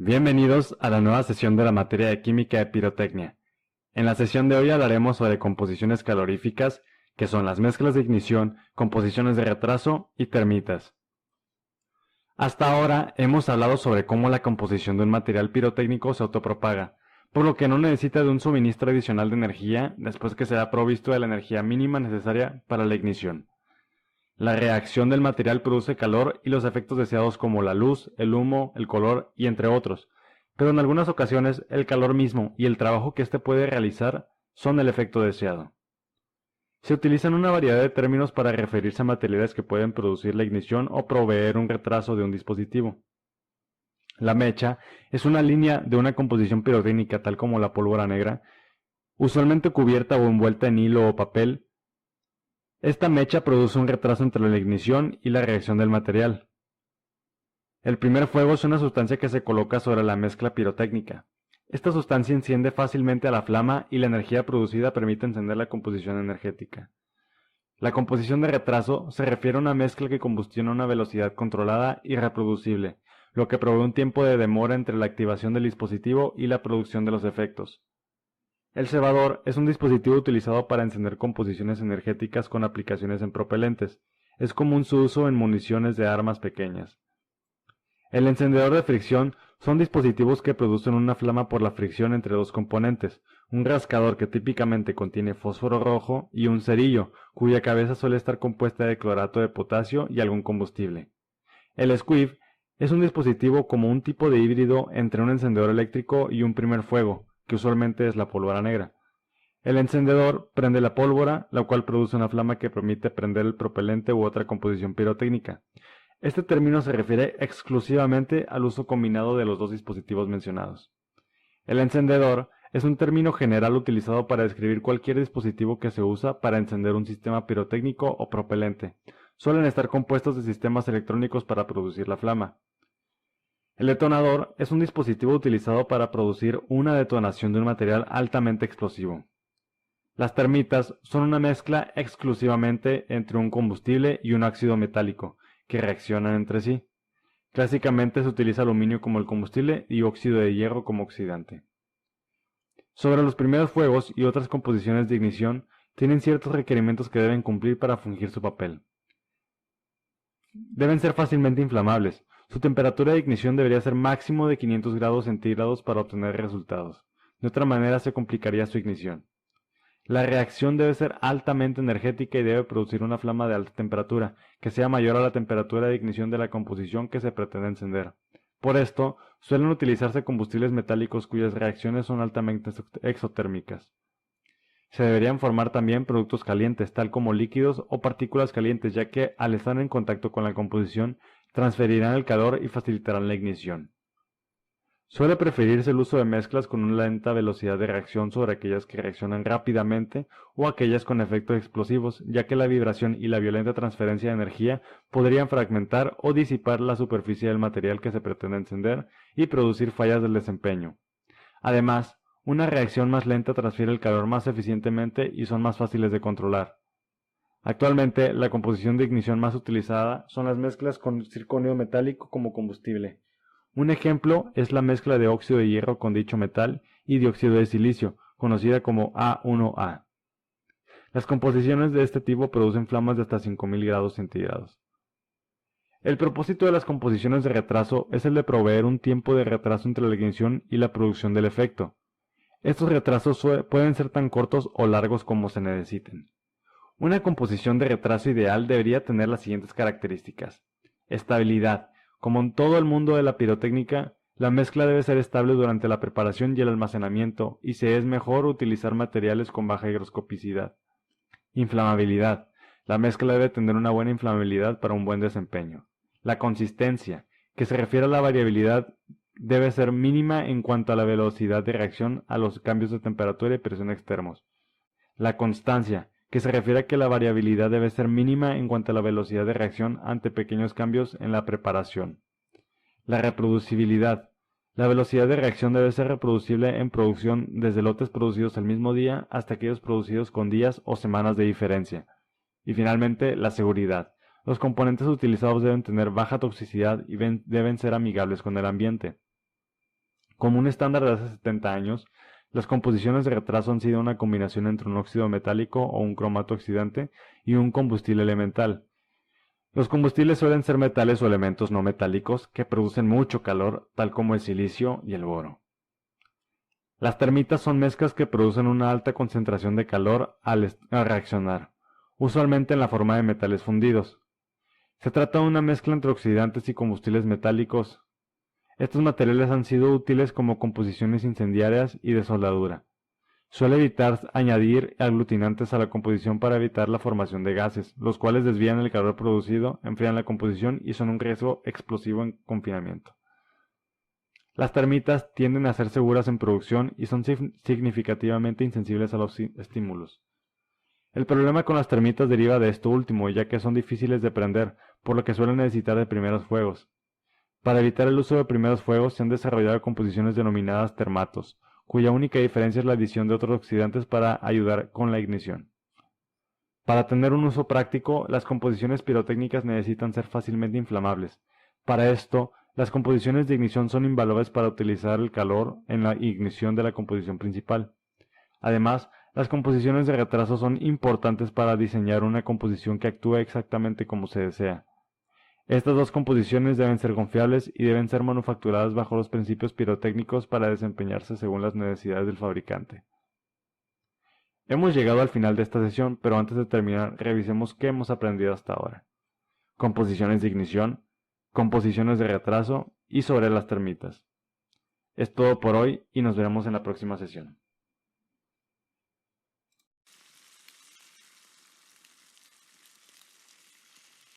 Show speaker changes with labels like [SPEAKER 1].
[SPEAKER 1] Bienvenidos a la nueva sesión de la materia de Química de Pirotecnia. En la sesión de hoy hablaremos sobre composiciones caloríficas, que son las mezclas de ignición, composiciones de retraso y termitas. Hasta ahora hemos hablado sobre cómo la composición de un material pirotécnico se autopropaga, por lo que no necesita de un suministro adicional de energía después que se ha provisto de la energía mínima necesaria para la ignición. La reacción del material produce calor y los efectos deseados como la luz, el humo, el color y entre otros, pero en algunas ocasiones el calor mismo y el trabajo que éste puede realizar son el efecto deseado. Se utilizan una variedad de términos para referirse a materiales que pueden producir la ignición o proveer un retraso de un dispositivo. La mecha es una línea de una composición pirotécnica tal como la pólvora negra, usualmente cubierta o envuelta en hilo o papel. Esta mecha produce un retraso entre la ignición y la reacción del material. El primer fuego es una sustancia que se coloca sobre la mezcla pirotécnica. Esta sustancia enciende fácilmente a la flama y la energía producida permite encender la composición energética. La composición de retraso se refiere a una mezcla que combustiona a una velocidad controlada y reproducible, lo que provee un tiempo de demora entre la activación del dispositivo y la producción de los efectos. El cebador es un dispositivo utilizado para encender composiciones energéticas con aplicaciones en propelentes. Es común su uso en municiones de armas pequeñas. El encendedor de fricción son dispositivos que producen una flama por la fricción entre dos componentes, un rascador que típicamente contiene fósforo rojo y un cerillo, cuya cabeza suele estar compuesta de clorato de potasio y algún combustible. El squiv es un dispositivo como un tipo de híbrido entre un encendedor eléctrico y un primer fuego, que usualmente es la pólvora negra. El encendedor prende la pólvora, la cual produce una flama que permite prender el propelente u otra composición pirotécnica. Este término se refiere exclusivamente al uso combinado de los dos dispositivos mencionados. El encendedor es un término general utilizado para describir cualquier dispositivo que se usa para encender un sistema pirotécnico o propelente. Suelen estar compuestos de sistemas electrónicos para producir la flama. El detonador es un dispositivo utilizado para producir una detonación de un material altamente explosivo. Las termitas son una mezcla exclusivamente entre un combustible y un óxido metálico, que reaccionan entre sí. Clásicamente se utiliza aluminio como el combustible y óxido de hierro como oxidante. Sobre los primeros fuegos y otras composiciones de ignición, tienen ciertos requerimientos que deben cumplir para fungir su papel. Deben ser fácilmente inflamables. Su temperatura de ignición debería ser máximo de 500 grados centígrados para obtener resultados. De otra manera se complicaría su ignición. La reacción debe ser altamente energética y debe producir una flama de alta temperatura, que sea mayor a la temperatura de ignición de la composición que se pretende encender. Por esto, suelen utilizarse combustibles metálicos cuyas reacciones son altamente exotérmicas. Se deberían formar también productos calientes, tal como líquidos o partículas calientes, ya que al estar en contacto con la composición, transferirán el calor y facilitarán la ignición. Suele preferirse el uso de mezclas con una lenta velocidad de reacción sobre aquellas que reaccionan rápidamente o aquellas con efectos explosivos, ya que la vibración y la violenta transferencia de energía podrían fragmentar o disipar la superficie del material que se pretende encender y producir fallas del desempeño. Además, una reacción más lenta transfiere el calor más eficientemente y son más fáciles de controlar. Actualmente, la composición de ignición más utilizada son las mezclas con circonio metálico como combustible. Un ejemplo es la mezcla de óxido de hierro con dicho metal y dióxido de silicio, conocida como A1A. Las composiciones de este tipo producen flamas de hasta 5000 grados centígrados. El propósito de las composiciones de retraso es el de proveer un tiempo de retraso entre la ignición y la producción del efecto. Estos retrasos pueden ser tan cortos o largos como se necesiten. Una composición de retraso ideal debería tener las siguientes características. Estabilidad. Como en todo el mundo de la pirotécnica, la mezcla debe ser estable durante la preparación y el almacenamiento, y se es mejor utilizar materiales con baja higroscopicidad. Inflamabilidad. La mezcla debe tener una buena inflamabilidad para un buen desempeño. La consistencia, que se refiere a la variabilidad, debe ser mínima en cuanto a la velocidad de reacción a los cambios de temperatura y presión externos. La constancia, que se refiere a que la variabilidad debe ser mínima en cuanto a la velocidad de reacción ante pequeños cambios en la preparación. La reproducibilidad. La velocidad de reacción debe ser reproducible en producción desde lotes producidos el mismo día hasta aquellos producidos con días o semanas de diferencia. Y finalmente, la seguridad. Los componentes utilizados deben tener baja toxicidad y deben ser amigables con el ambiente. Como un estándar de hace 70 años, las composiciones de retraso han sido una combinación entre un óxido metálico o un cromato oxidante y un combustible elemental. Los combustibles suelen ser metales o elementos no metálicos que producen mucho calor, tal como el silicio y el boro. Las termitas son mezclas que producen una alta concentración de calor al reaccionar, usualmente en la forma de metales fundidos. Se trata de una mezcla entre oxidantes y combustibles metálicos. Estos materiales han sido útiles como composiciones incendiarias y de soldadura. Suele evitar añadir aglutinantes a la composición para evitar la formación de gases, los cuales desvían el calor producido, enfrían la composición y son un riesgo explosivo en confinamiento. Las termitas tienden a ser seguras en producción y son significativamente insensibles a los estímulos. El problema con las termitas deriva de esto último, ya que son difíciles de prender, por lo que suelen necesitar de primeros fuegos. Para evitar el uso de primeros fuegos se han desarrollado composiciones denominadas termatos, cuya única diferencia es la adición de otros oxidantes para ayudar con la ignición. Para tener un uso práctico, las composiciones pirotécnicas necesitan ser fácilmente inflamables. Para esto, las composiciones de ignición son invaluables para utilizar el calor en la ignición de la composición principal. Además, las composiciones de retraso son importantes para diseñar una composición que actúe exactamente como se desea. Estas dos composiciones deben ser confiables y deben ser manufacturadas bajo los principios pirotécnicos para desempeñarse según las necesidades del fabricante. Hemos llegado al final de esta sesión, pero antes de terminar, revisemos qué hemos aprendido hasta ahora. Composiciones de ignición, composiciones de retraso y sobre las termitas. Es todo por hoy y nos veremos en la próxima sesión.